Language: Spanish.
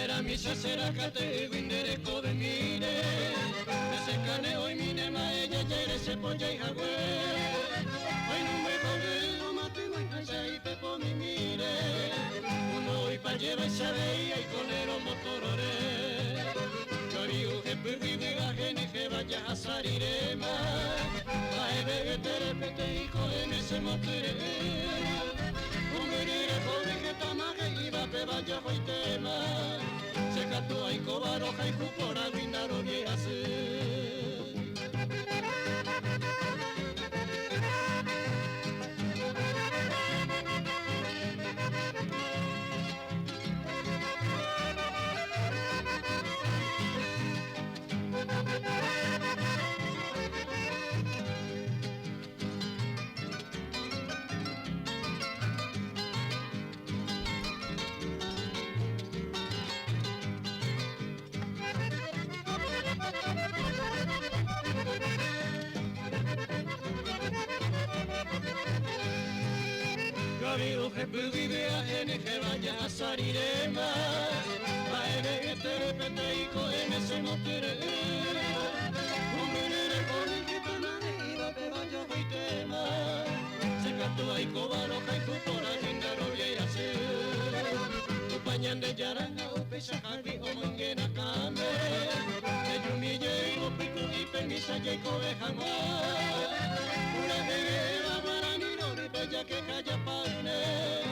Era misa será cate guindereko de mire ese cane hoy mine ma ella yere se polla y jagüe hoy no me coge o mate no sai pe po mi mire uno hoy pa lleva esa veía y con el motorore cariu que perdi de gajene que vaya a salir más ay bebe te repete y cogen ese motorere Ungerire joven que tamaje iba pe vaya hoy tema se cató ahí cobaro jaiku por aguinaro viase Amigo que vive a gente que vaya a salir más Baile que te repete y coge ese motere Un venere con el que tan arriba que vaya a tema Se cantó ahí cobaro que tu por ahí no viene a ser Tu pañan de yaranga o pesa javi o manguena came De yumille y o pico y penisa y coge jamás Una de guerra para ni no ni bella que calla pane